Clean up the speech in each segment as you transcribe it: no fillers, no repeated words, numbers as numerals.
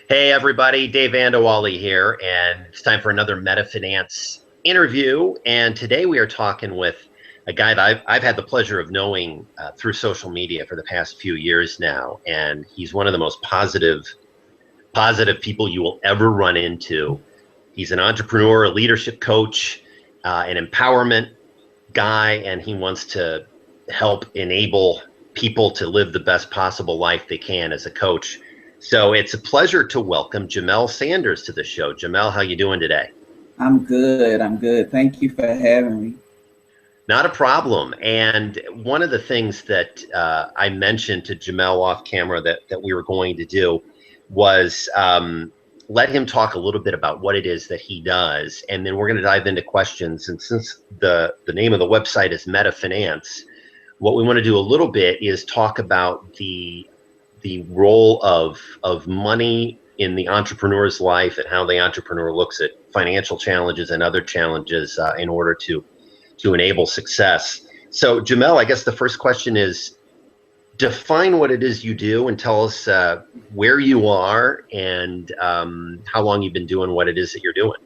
Hey everybody, Dave Andewally here, and it's time for another Metafinance interview. And today we are talking with a guy that I've had the pleasure of knowing through social media for the past few years now, and he's one of the most positive people you will ever run into. He's an entrepreneur, a leadership coach, an empowerment guy, and he wants to help enable people to live the best possible life they can as a coach. So it's a pleasure to welcome Jamelle Sanders to the show. Jamelle, how you doing today? I'm good. I'm good. Thank you for having me. Not a problem. And one of the things that I mentioned to Jamelle off camera that we were going to do was let him talk a little bit about what it is that he does, and then we're going to dive into questions. And since the name of the website is Metafinance, what we want to do a little bit is talk about the role of money in the entrepreneur's life and how the entrepreneur looks at financial challenges and other challenges in order to enable success. So, Jamelle, I guess the first question is, define what it is you do and tell us where you are and how long you've been doing what it is that you're doing.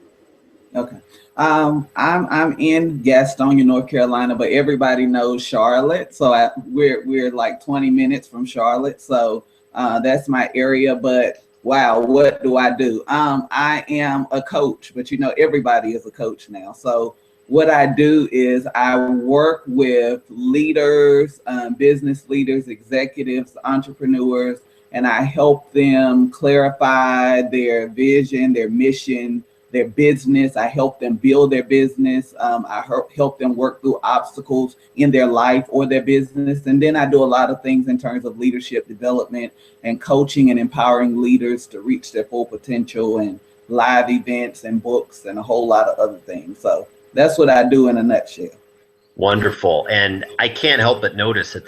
Okay. I'm in Gastonia, North Carolina, but everybody knows Charlotte. So we're like 20 minutes from Charlotte. So that's my area. But wow, what do I do? I am a coach, but everybody is a coach now. So what I do is I work with leaders, business leaders, executives, entrepreneurs, and I help them clarify their vision, their mission, their business. I help them build their business. I help them work through obstacles in their life or their business. And then I do a lot of things in terms of leadership development and coaching and empowering leaders to reach their full potential, and live events and books and a whole lot of other things. So that's what I do in a nutshell. Wonderful. And I can't help but notice that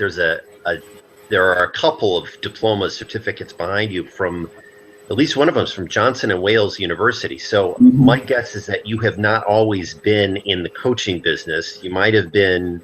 there are a couple of diplomas, certificates behind you from, at least one of them is from Johnson and Wales University. So my guess is that you have not always been in the coaching business. You might have been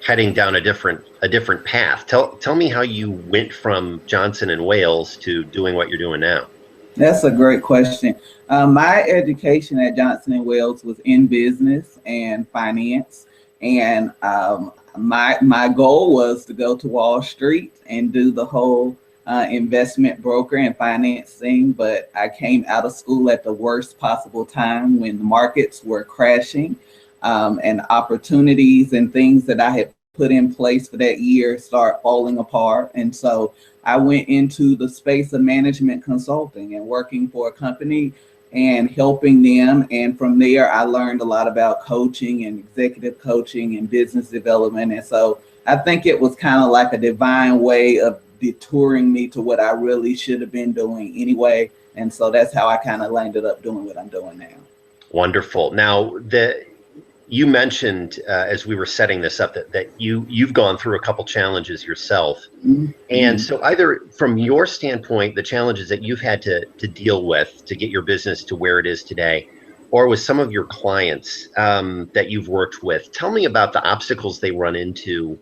heading down a different path. Tell me how you went from Johnson and Wales to doing what you're doing now. That's a great question. My education at Johnson & Wales was in business and finance. And my goal was to go to Wall Street and do the whole investment broker and financing. But I came out of school at the worst possible time when the markets were crashing, and opportunities and things that I had put in place for that year start falling apart. And so I went into the space of management consulting and working for a company and helping them. And from there, I learned a lot about coaching and executive coaching and business development. And so I think it was kind of like a divine way of detouring me to what I really should have been doing anyway. And so that's how I kind of landed up doing what I'm doing now. Wonderful. Now, you mentioned as we were setting this up that you've gone through a couple challenges yourself. And so either from your standpoint, the challenges that you've had to deal with to get your business to where it is today, or with some of your clients that you've worked with, tell me about the obstacles they run into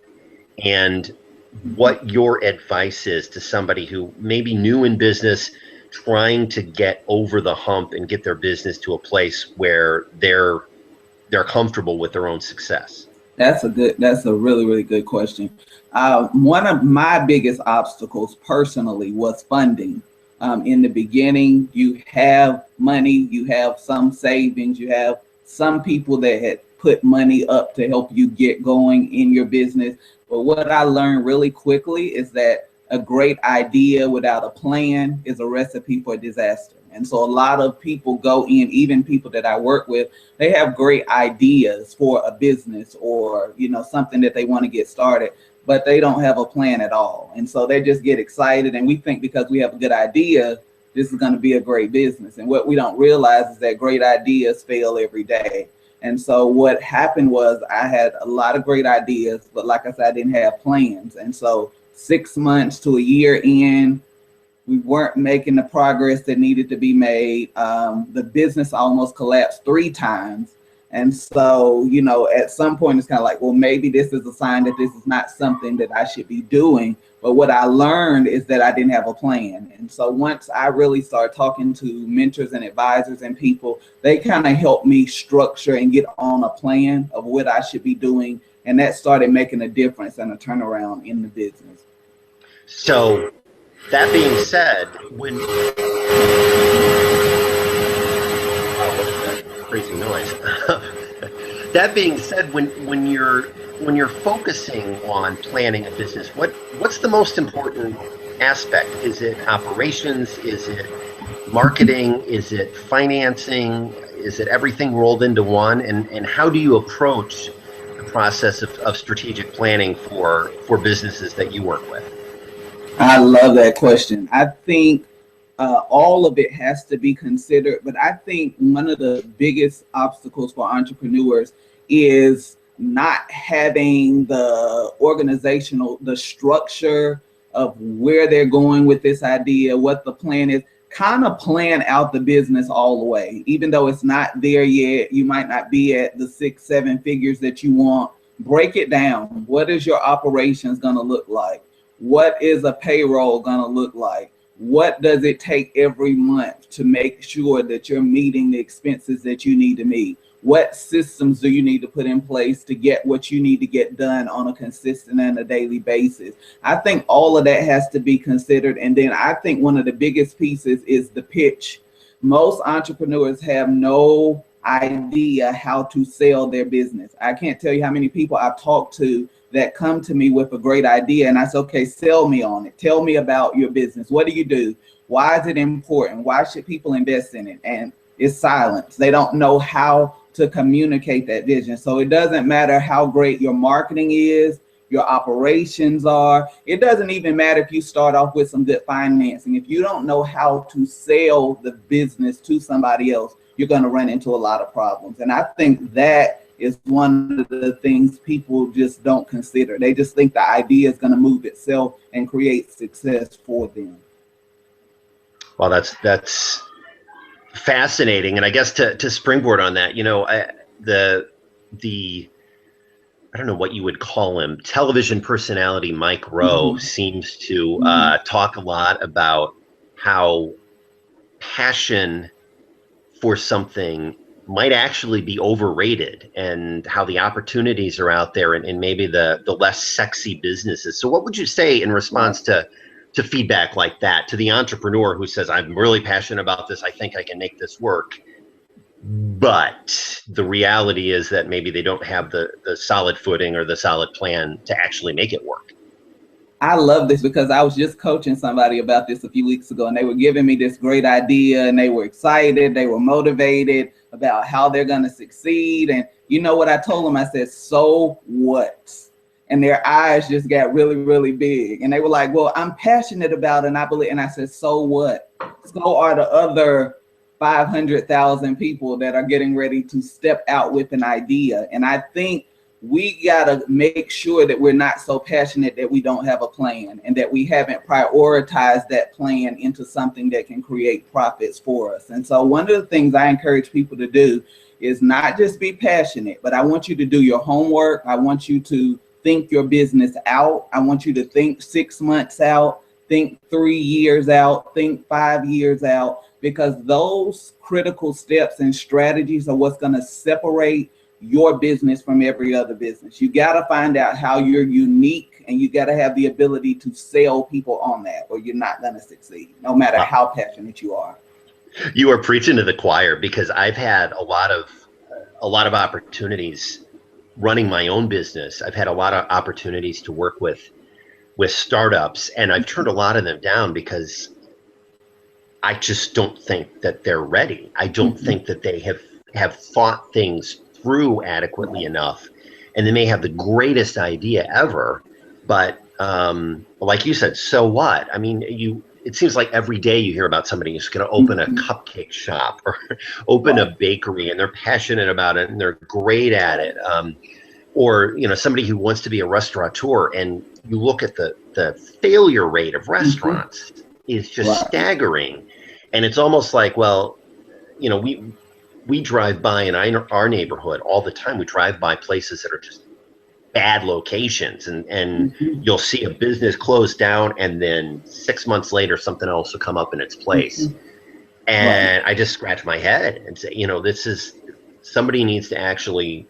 and what your advice is to somebody who may be new in business, trying to get over the hump and get their business to a place where they're comfortable with their own success. That's a really, really good question. One of my biggest obstacles personally was funding. In the beginning, you have money, you have some savings, you have some people that had put money up to help you get going in your business. But what I learned really quickly is that a great idea without a plan is a recipe for disaster. And so a lot of people go in, even people that I work with, they have great ideas for a business or, something that they want to get started, but they don't have a plan at all. And so they just get excited. And we think because we have a good idea, this is going to be a great business. And what we don't realize is that great ideas fail every day. And so what happened was I had a lot of great ideas, but like I said, I didn't have plans. And so 6 months to a year in, we weren't making the progress that needed to be made. The business almost collapsed 3 times. And so, you know, at some point it's kind of like, well, maybe this is a sign that this is not something that I should be doing. But what I learned is that I didn't have a plan. And so once I really started talking to mentors and advisors and people, they kind of helped me structure and get on a plan of what I should be doing. And that started making a difference and a turnaround in the business. So that being said, when crazy noise. That being said, when you're focusing on planning a business, what's the most important aspect? Is it operations? Is it marketing? Is it financing? Is it everything rolled into one? And how do you approach the process of strategic planning for businesses that you work with? I love that question. I think all of it has to be considered, but I think one of the biggest obstacles for entrepreneurs is not having the structure of where they're going with this idea, what the plan is. Kind of plan out the business all the way. Even though it's not there yet, you might not be at the 6-7 figures that you want. Break it down. What is your operations going to look like? What is a payroll going to look like? What does it take every month to make sure that you're meeting the expenses that you need to meet? What systems do you need to put in place to get what you need to get done on a consistent and a daily basis? I think all of that has to be considered. And then I think one of the biggest pieces is the pitch. Most entrepreneurs have no idea how to sell their business. I can't tell you how many people I've talked to that come to me with a great idea, and I say, okay, sell me on it. Tell me about your business. What do you do? Why is it important? Why should people invest in it? And it's silence. They don't know how to communicate that vision. So it doesn't matter how great your marketing is, your operations are. It doesn't even matter if you start off with some good financing. If you don't know how to sell the business to somebody else, you're going to run into a lot of problems. And I think that is one of the things people just don't consider. They just think the idea is going to move itself and create success for them. Well, that's fascinating. And I guess to springboard on that, you know, the I don't know what you would call him, television personality Mike Rowe seems to talk a lot about how passion for something might actually be overrated and how the opportunities are out there and maybe the less sexy businesses. So what would you say in response to feedback like that, to the entrepreneur who says, I'm really passionate about this, I think I can make this work, but the reality is that maybe they don't have the solid footing or the solid plan to actually make it work? I love this because I was just coaching somebody about this a few weeks ago, and they were giving me this great idea, and they were excited, they were motivated about how they're going to succeed. And you know what I told them? I said, so what? And their eyes just got really, really big. And they were like, well, I'm passionate about it, and I believe. And I said, so what? So are the other 500,000 people that are getting ready to step out with an idea. And I think we got to make sure that we're not so passionate that we don't have a plan and that we haven't prioritized that plan into something that can create profits for us. And so one of the things I encourage people to do is not just be passionate, but I want you to do your homework. I want you to think your business out. I want you to think 6 months out, think 3 years out, think 5 years out, because those critical steps and strategies are what's going to separate your business from every other business. You got to find out how you're unique, and you got to have the ability to sell people on that, or you're not going to succeed, no matter how passionate you are. You are preaching to the choir, because I've had a lot of opportunities running my own business. I've had a lot of opportunities to work with startups, and I've turned a lot of them down because I just don't think that they're ready. I don't think that they have thought things through adequately enough, and they may have the greatest idea ever, but like you said, so what? I mean, it seems like every day you hear about somebody who's going to open a cupcake shop or open a bakery, and they're passionate about it and they're great at it, or somebody who wants to be a restaurateur, and you look at the failure rate of restaurants is just staggering. And it's almost like, well, we drive by in our neighborhood all the time. We drive by places that are just bad locations, and you'll see a business close down, and then 6 months later something else will come up in its place. And I just scratch my head and say, this is, somebody needs to actually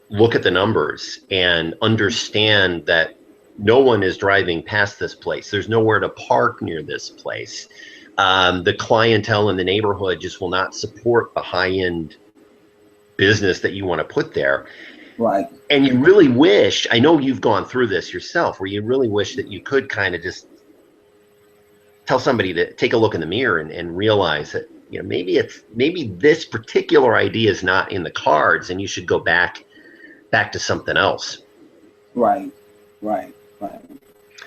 look at the numbers and understand that no one is driving past this place. There's nowhere to park near this place. The clientele in the neighborhood just will not support the high-end business that you want to put there. Right. And you really wish, I know you've gone through this yourself, where you really wish that you could kind of just tell somebody to take a look in the mirror and realize that, maybe this particular idea is not in the cards, and you should go back to something else. Right.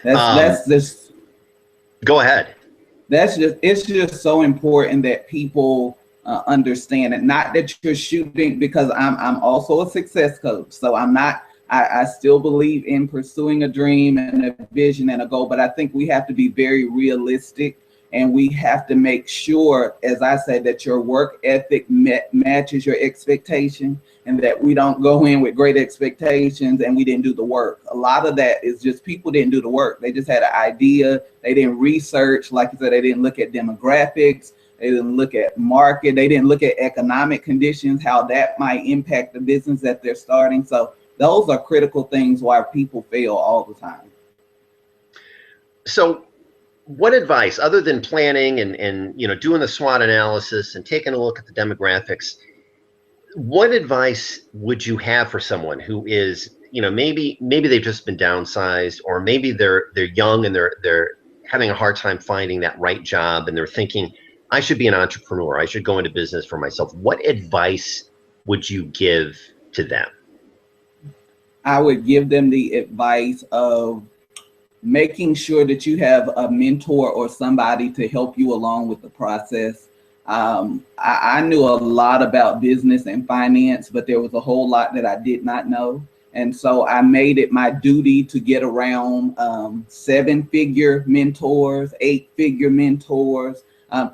That's just. Go ahead. It's just so important that people understand it. Not that you're shooting, because I'm also a success coach. So I still believe in pursuing a dream and a vision and a goal, but I think we have to be very realistic, and we have to make sure, as I said, that your work ethic matches your expectation, and that we don't go in with great expectations and we didn't do the work. A lot of that is just people didn't do the work. They just had an idea. They didn't research. Like you said, they didn't look at demographics. They didn't look at market. They didn't look at economic conditions, how that might impact the business that they're starting. So those are critical things why people fail all the time. So what advice, other than planning and doing the SWOT analysis and taking a look at the demographics, what advice would you have for someone who is, maybe they've just been downsized, or maybe they're young and they're having a hard time finding that right job, and they're thinking, I should be an entrepreneur, I should go into business for myself. What advice would you give to them? I would give them the advice of making sure that you have a mentor or somebody to help you along with the process. I knew a lot about business and finance, but there was a whole lot that I did not know. And so I made it my duty to get around 7-figure mentors, 8-figure mentors,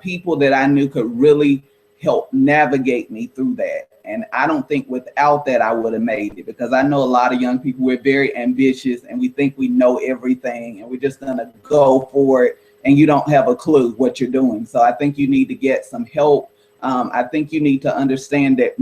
people that I knew could really help navigate me through that. And I don't think without that I would have made it, because I know a lot of young people, we're very ambitious and we think we know everything and we're just gonna go for it, and you don't have a clue what you're doing. So I think you need to get some help. I think you need to understand that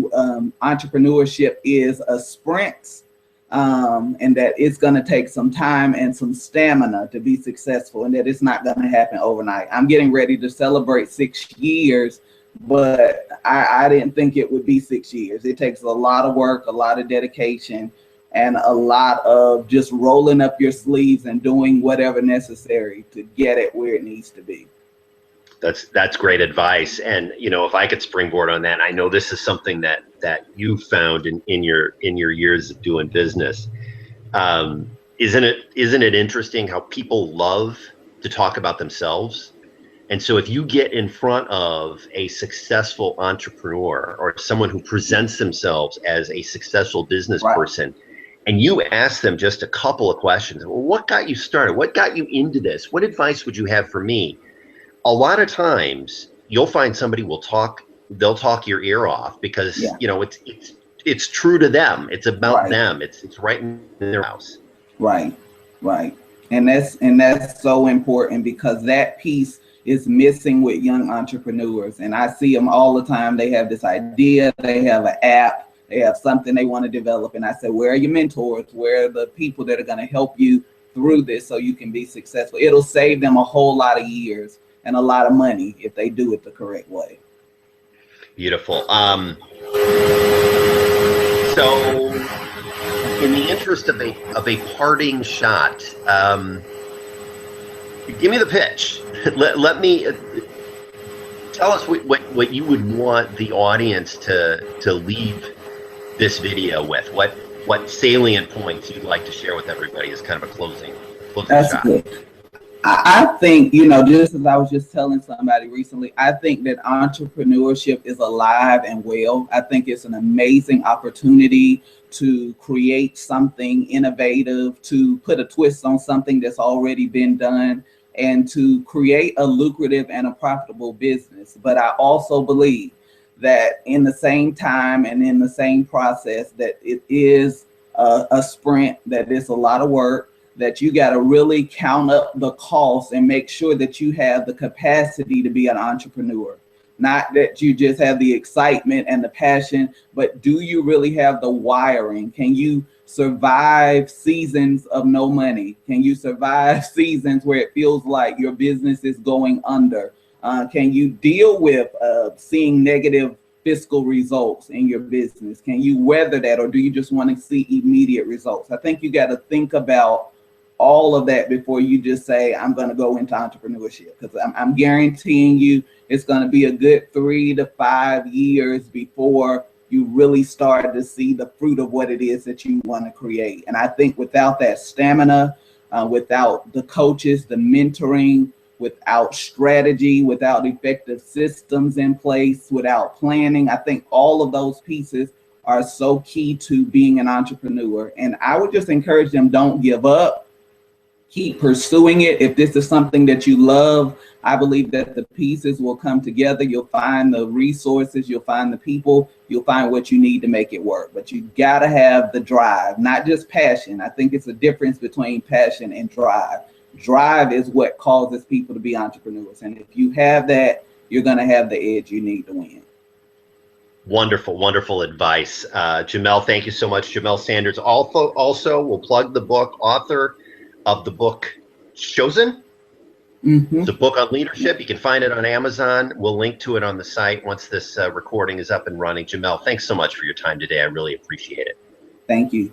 entrepreneurship is a sprint, and that it's gonna take some time and some stamina to be successful, and that it's not gonna happen overnight. I'm getting ready to celebrate 6 years, but I didn't think it would be 6 years. It takes a lot of work, a lot of dedication, and a lot of just rolling up your sleeves and doing whatever necessary to get it where it needs to be. That's great advice. And if I could springboard on that, I know this is something that you found in your years of doing business. Isn't it interesting how people love to talk about themselves? And so if you get in front of a successful entrepreneur or someone who presents themselves as a successful business person, and you ask them just a couple of questions, well, what got you started? What got you into this? What advice would you have for me? A lot of times you'll find somebody they'll talk your ear off, because it's true to them. It's about them. It's right in their house. Right. And that's so important, because that piece is missing with young entrepreneurs. And I see them all the time. They have this idea, they have an app, they have something they want to develop. And I say, where are your mentors? Where are the people that are going to help you through this so you can be successful? It'll save them a whole lot of years and a lot of money if they do it the correct way. Beautiful. So in the interest of a parting shot, give me the pitch. Let me tell us what you would want the audience to leave this video with. What salient points you'd like to share with everybody as kind of a closing That's shot. Good. I think, just as I was just telling somebody recently, I think that entrepreneurship is alive and well. I think it's an amazing opportunity to create something innovative, to put a twist on something that's already been done, and to create a lucrative and a profitable business. But I also believe that in the same time and in the same process, that it is a sprint, that it's a lot of work, that you got to really count up the costs and make sure that you have the capacity to be an entrepreneur. Not that you just have the excitement and the passion, but do you really have the wiring? Can you survive seasons of no money? Can you survive seasons where it feels like your business is going under? Can you deal with seeing negative fiscal results in your business? Can you weather that, or do you just want to see immediate results? I think you got to think about all of that before you just say, I'm going to go into entrepreneurship, because I'm guaranteeing you it's going to be a good 3 to 5 years before you really start to see the fruit of what it is that you want to create. And I think without that stamina, without the coaches, the mentoring, without strategy, without effective systems in place, without planning, I think all of those pieces are so key to being an entrepreneur. And I would just encourage them, don't give up. Keep pursuing it. If this is something that you love, I believe that the pieces will come together. You'll find the resources, you'll find the people, you'll find what you need to make it work. But you gotta have the drive, not just passion. I think it's a difference between passion and drive. Drive is what causes people to be entrepreneurs. And if you have that, you're gonna have the edge you need to win. Wonderful, wonderful advice. Jamelle, thank you so much. Jamelle Sanders also will plug the book, author of the book Chosen. It's a book on leadership. You can find it on Amazon. We'll link to it on the site once this recording is up and running. Jamelle, thanks so much for your time today. I really appreciate it. Thank you.